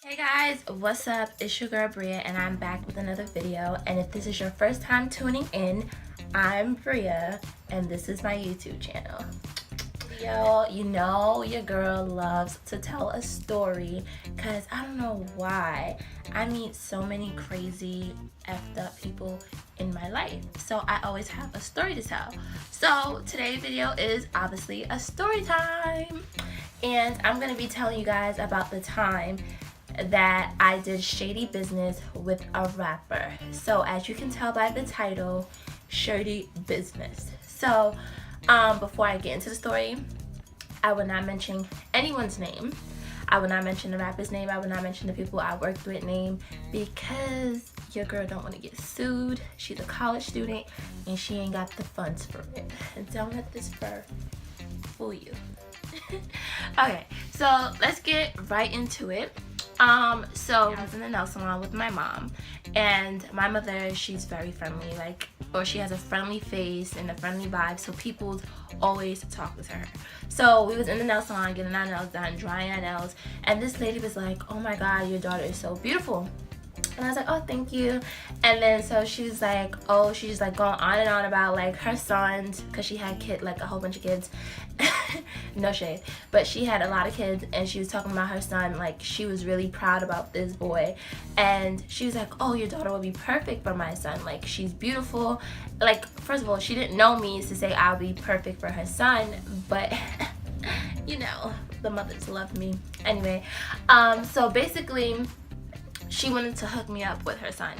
Hey guys, what's up? It's your girl Bria and I'm back with another video. And if this is your first time tuning in, I'm Bria and this is my YouTube channel. Yo, you know your girl loves to tell a story because I don't know why. I meet so many crazy effed up people in my life, so I always have a story to tell. So today's video is obviously a story time, and I'm gonna be telling you guys about the time that I did shady business with a rapper. So as you can tell by the title, shady business. So before I get into the story, I will not mention anyone's name. I will not mention the rapper's name. I will not mention the people I worked with name, because your girl don't want to get sued. She's a college student and she ain't got the funds for it. And don't let this fur fool you. Okay, so let's get right into it. So I was in the nail salon with my mom, and my mother, she's very friendly, or she has a friendly face and a friendly vibe, so people always talk with her. So we was in the nail salon getting our nails done, drying our nails, and this lady was like, "Oh my god, your daughter is so beautiful." And I was like, "Oh, thank you." And then so she's like, she's like going on and on about like her sons, because she had a whole bunch of kids. No shade, but she had a lot of kids, and she was talking about her son, like she was really proud about this boy. And she was like, "Oh, your daughter would be perfect for my son, like she's beautiful." Like, first of all, she didn't know me to say I'll be perfect for her son, but you know, the mothers love me anyway. So basically she wanted to hook me up with her son,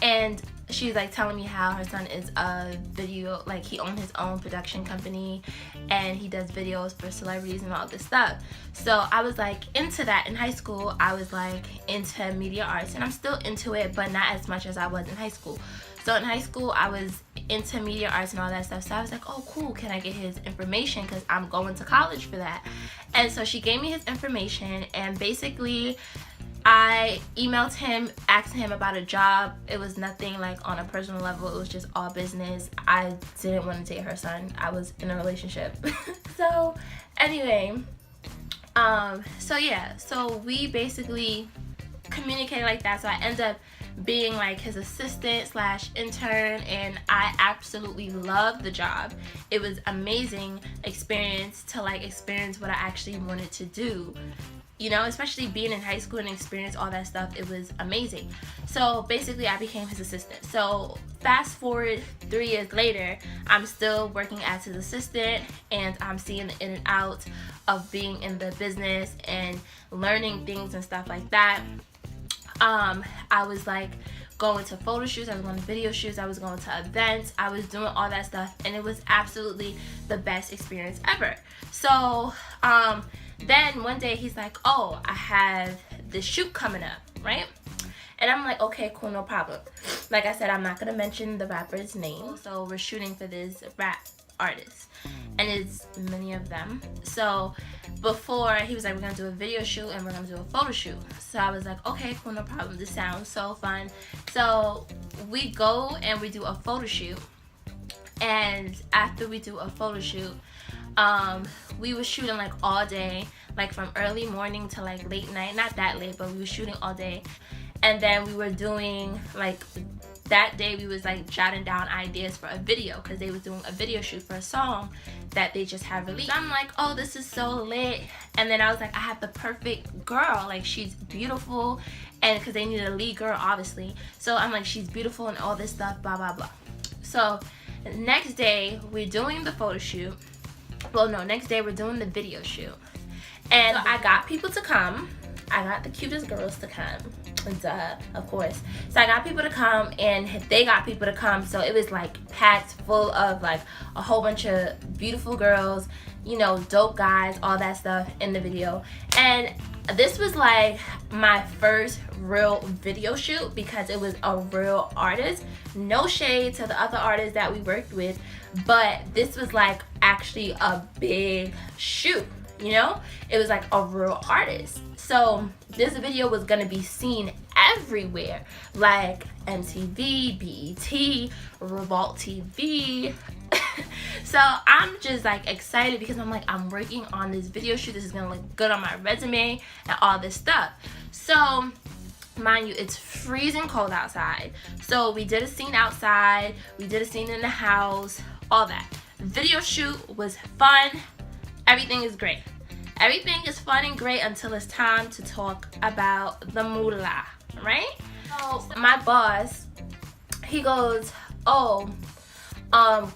and she's like telling me how her son is a video, like he owns his own production company and he does videos for celebrities and all this stuff. So I was like into that. In high school I was like into media arts, and I'm still into it, but not as much as I was in high school. So in high school I was into media arts and all that stuff, so I was like, "Oh cool, can I get his information, because I'm going to college for that." And so she gave me his information, and basically I emailed him, asked him about a job. It was nothing like on a personal level. It was just all business. I didn't want to date her son. I was in a relationship. So anyway, so we basically communicated like that. So I ended up being like his assistant slash intern, and I absolutely loved the job. It was amazing experience to like experience what I actually wanted to do. You know, especially being in high school and experience all that stuff, it was amazing. So basically I became his assistant. So fast forward 3 years later, I'm still working as his assistant, and I'm seeing the in and out of being in the business and learning things and stuff like that. I was like going to photo shoots, I was going to video shoots, I was going to events, I was doing all that stuff, and it was absolutely the best experience ever. So then one day he's like, "Oh, I have this shoot coming up," right? And I'm like, "Okay, cool, no problem." Like I said, I'm not gonna mention the rapper's name. So we're shooting for this rap artist, and it's many of them. So before, he was like, "We're gonna do a video shoot and we're gonna do a photo shoot." So I was like, "Okay, cool, no problem. This sounds so fun." So we go and we do a photo shoot, and after we do a photo shoot, we were shooting like all day, like from early morning to like late night. Not that late, but we were shooting all day. And then we were doing like, that day we was like jotting down ideas for a video, because they was doing a video shoot for a song that they just had released. I'm like, "Oh, this is so lit." And then I was like, I have the perfect girl, like she's beautiful, and because they needed a lead girl obviously. So I'm like, she's beautiful and all this stuff, blah blah blah. So next day we're doing the photo shoot. Well, no, next day we're doing the video shoot, and so I got people to come. I got the cutest girls to come, duh, of course. So I got people to come, and they got people to come, so it was like packed full of like a whole bunch of beautiful girls, you know, dope guys, all that stuff in the video. And this was like my first real video shoot, because it was a real artist. No shade to the other artists that we worked with, but this was like actually a big shoot, you know? It was like a real artist. So this video was gonna be seen everywhere, like MTV, BET, Revolt TV. So I'm just like excited because I'm like, I'm working on this video shoot. This is gonna look good on my resume and all this stuff. So mind you, it's freezing cold outside. So we did a scene outside, we did a scene in the house, all that. Video shoot was fun. Everything is great. Everything is fun and great until it's time to talk about the moolah, right? So my boss, he goes, oh,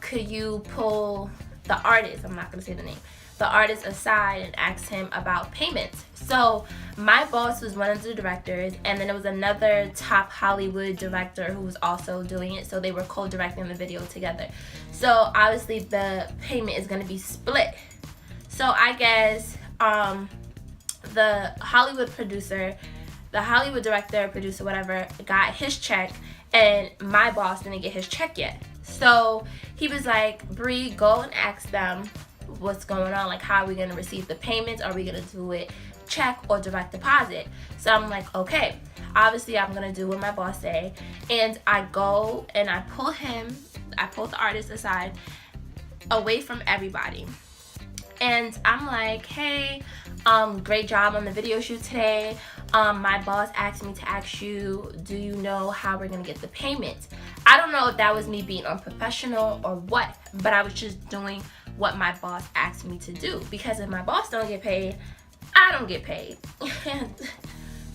could you pull the artist, I'm not gonna say the name, the artist aside and ask him about payments. So my boss was one of the directors, and then there was another top Hollywood director who was also doing it, so they were co-directing the video together. So obviously the payment is going to be split. So I guess the Hollywood producer, the Hollywood director, producer, whatever, got his check, and my boss didn't get his check yet. So he was like, Bree, go and ask them what's going on, like how are we going to receive the payments? Are we going to do it check or direct deposit? So I'm like, okay, obviously I'm gonna do what my boss say, and I go and I pull the artist aside away from everybody, and I'm like, hey, great job on the video shoot today. My boss asked me to ask you, do you know how we're gonna get the payment? I don't know if that was me being unprofessional or what, but I was just doing what my boss asked me to do, because if my boss don't get paid, I don't get paid. And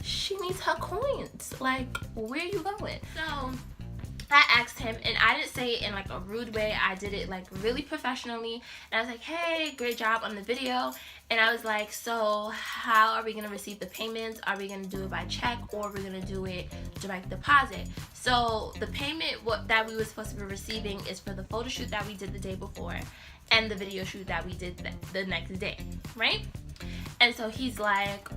she needs her coins. Like, where you going? So I asked him, and I didn't say it in like a rude way. I did it like really professionally, and I was like, hey, great job on the video. And I was like, so how are we gonna receive the payments? Are we gonna do it by check, or are we gonna do it direct deposit? So the payment that we were supposed to be receiving is for the photo shoot that we did the day before and the video shoot that we did the next day, right? And so he's like,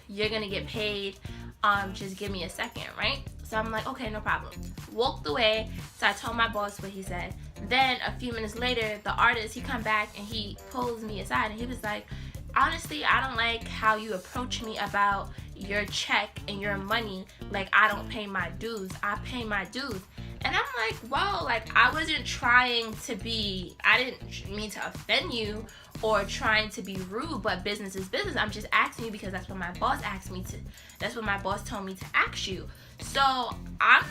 you're gonna get paid, just give me a second, right? So I'm like, okay, no problem. Walked away. So I told my boss what he said. Then a few minutes later, the artist, he come back and he pulls me aside, and he was like, honestly, I don't like how you approach me about your check and your money. Like, I don't pay my dues. I pay my dues. And I'm like, well, like, I wasn't trying to be, I didn't mean to offend you or trying to be rude, but business is business. I'm just asking you because that's what my boss asked me to, that's what my boss told me to ask you. So I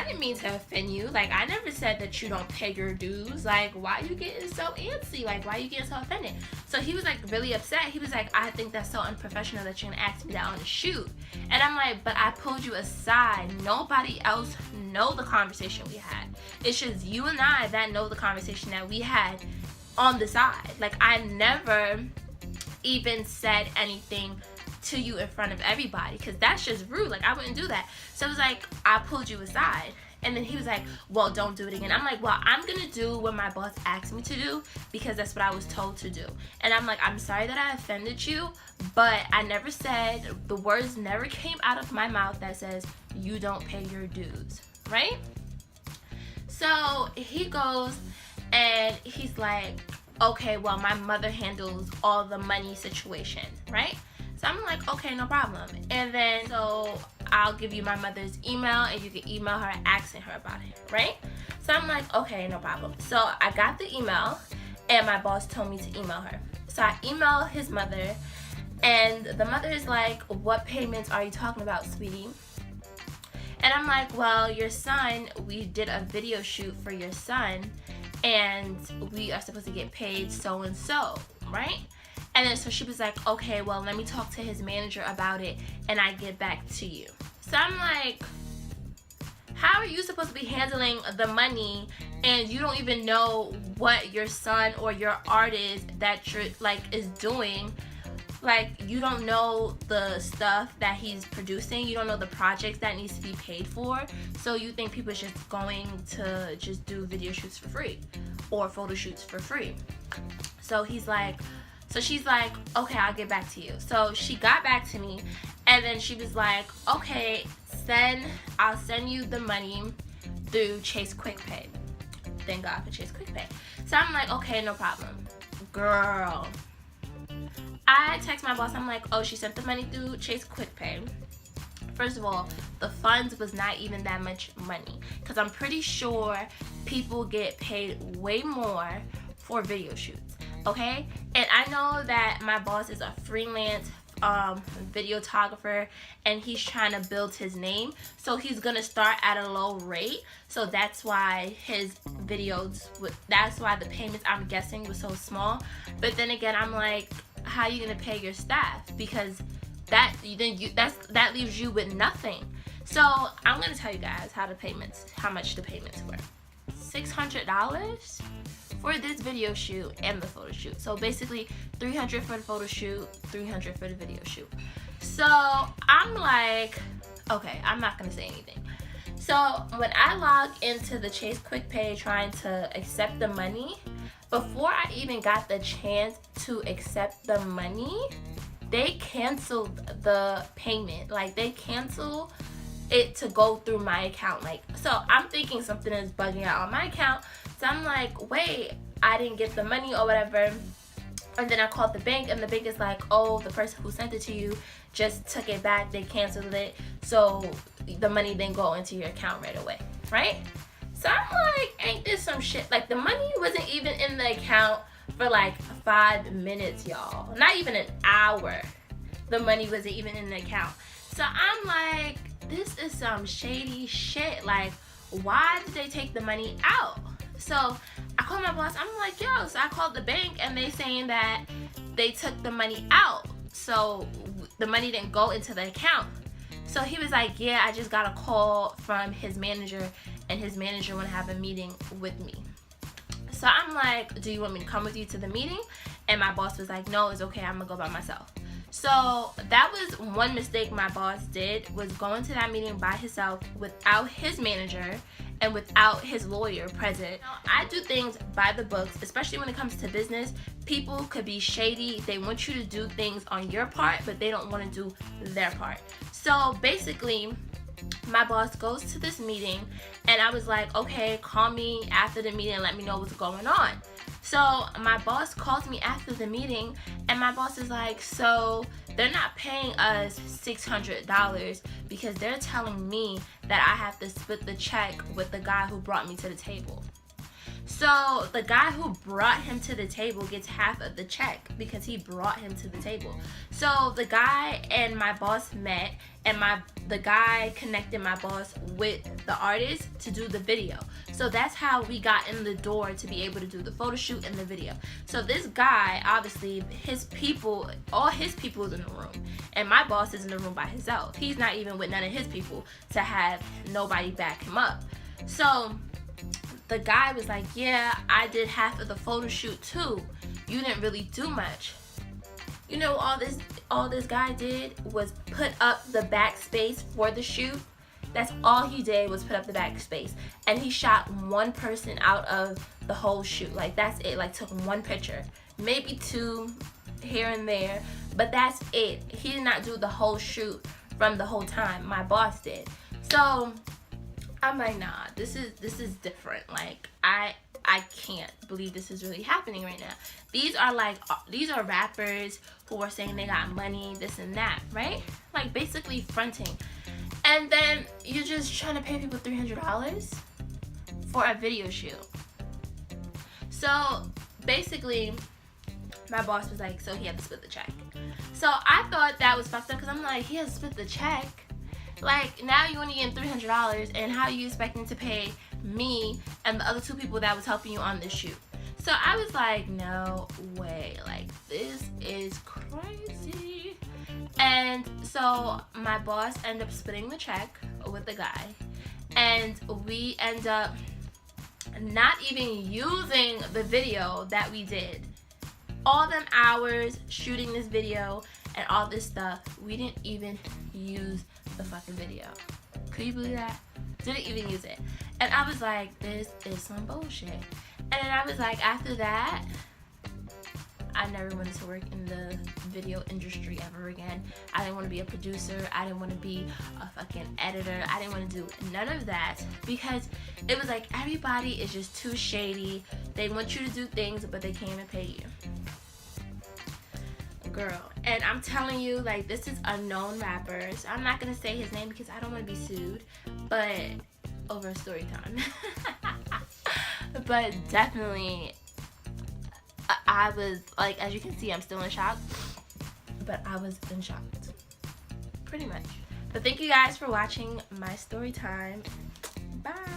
didn't mean to offend you. Like, I never said that you don't pay your dues. Like, why you getting so antsy? Like, why you getting so offended? So he was like really upset. He was like, I think that's so unprofessional that you're gonna ask me that on the shoot. And I'm like, but I pulled you aside. Nobody else know the conversation we had. It's just you and I that know the conversation that we had on the side. Like, I never even said anything to you in front of everybody, because that's just rude. Like, I wouldn't do that. So it was like, I pulled you aside, and then he was like, well, don't do it again. I'm like, well, I'm gonna do what my boss asked me to do because that's what I was told to do. And I'm like, I'm sorry that I offended you, but I never said, the words never came out of my mouth that says you don't pay your dues, right? So he goes and he's like, okay, well, my mother handles all the money situation, right? So I'm like, okay, no problem. And then, so I'll give you my mother's email, and you can email her asking her about it, right? So I'm like, okay, no problem. So I got the email, and my boss told me to email her. So I email his mother, and the mother is like, what payments are you talking about, sweetie? And I'm like, well, your son, we did a video shoot for your son, and we are supposed to get paid so and so, right? And then so she was like, okay, well, let me talk to his manager about it, and I get back to you. So I'm like, how are you supposed to be handling the money and you don't even know what your son or your artist that you're like is doing? Like, you don't know the stuff that he's producing. You don't know the projects that needs to be paid for. So you think people are just going to just do video shoots for free or photo shoots for free. So he's like, so she's like, okay, I'll get back to you. So she got back to me, and then she was like, okay, I'll send you the money through Chase Quick Pay. Thank God for Chase Quick Pay. So I'm like, okay, no problem. Girl, I text my boss, I'm like, oh, she sent the money through Chase Quick Pay first of all, the funds was not even that much money, because I'm pretty sure people get paid way more for video shoots, okay? And I know that my boss is a freelance videographer, and he's trying to build his name, so he's gonna start at a low rate. So that's why his videos, that's why the payments, I'm guessing, was so small. But then again, I'm like, how are you gonna pay your staff? Because that leaves you with nothing. So I'm gonna tell you guys how much the payments were. $600 for this video shoot and the photo shoot. So basically $300 for the photo shoot, $300 for the video shoot. So I'm like, okay, I'm not gonna say anything. So when I log into the Chase Quick Pay trying to accept the money, before I even got the chance to accept the money, they canceled the payment. Like, they canceled it to go through my account. Like, so I'm thinking something is bugging out on my account. So I'm like, wait, I didn't get the money or whatever. And then I called the bank, and the bank is like, oh, the person who sent it to you just took it back. They canceled it, so the money didn't go into your account right away, right? So I'm like, ain't this some shit? Like, the money wasn't even in the account for like 5 minutes, y'all. Not even an hour. The money wasn't even in the account. So I'm like, this is some shady shit. Like, why did they take the money out? So I called my boss. I'm like, yo, so I called the bank, and they saying that they took the money out, so the money didn't go into the account. So he was like, yeah, I just got a call from his manager, and his manager want to have a meeting with me. So I'm like, do you want me to come with you to the meeting? And my boss was like, no, it's okay, I'm gonna go by myself. So that was one mistake my boss did, was going to that meeting by himself without his manager and without his lawyer present. Now, I do things by the books, especially when it comes to business. People could be shady. They want you to do things on your part, but they don't want to do their part. So basically, my boss goes to this meeting, and I was like, okay, call me after the meeting and let me know what's going on. So my boss calls me after the meeting, and my boss is like, so they're not paying us $600 because they're telling me that I have to split the check with the guy who brought me to the table. So the guy who brought him to the table gets half of the check because he brought him to the table. So the guy and my boss met, and the guy connected my boss with the artist to do the video. So that's how we got in the door to be able to do the photo shoot and the video. So this guy, obviously, all his people is in the room, and my boss is in the room by himself. He's not even with none of his people to have nobody back him up. So the guy was like, yeah, I did half of the photo shoot too. You didn't really do much. You know, all this guy did was put up the backspace for the shoot. That's all he did, was put up the backspace. And he shot one person out of the whole shoot. Like, that's it. Like, took one picture. Maybe two here and there. But that's it. He did not do the whole shoot from the whole time. My boss did. So I'm like, nah, this is different. Like, I can't believe this is really happening right now. These are rappers who are saying they got money, this and that, right? Like, basically fronting. And then you're just trying to pay people $300 for a video shoot. So basically, my boss was like, so he had to split the check. So I thought that was fucked up, because I'm like, he has to split the check. Like, now you only getting $300, and how are you expecting to pay me and the other two people that was helping you on this shoot? So I was like, no way, like, this is crazy. And so my boss ended up splitting the check with the guy, and we end up not even using the video that we did. All them hours shooting this video and all this stuff, we didn't even use the fucking video. Could you believe that? Didn't even use it. And I was like, this is some bullshit. And then I was like, after that, I never wanted to work in the video industry ever again. I didn't want to be a producer. I didn't want to be a fucking editor. I didn't want to do none of that, because it was like, everybody is just too shady. They want you to do things, but they can't even pay you. Girl. And I'm telling you, like, this is a known rapper. So I'm not gonna say his name because I don't want to be sued. But over story time. But definitely, I was like, as you can see, I'm still in shock. But I was in shock, pretty much. But thank you guys for watching my story time. Bye.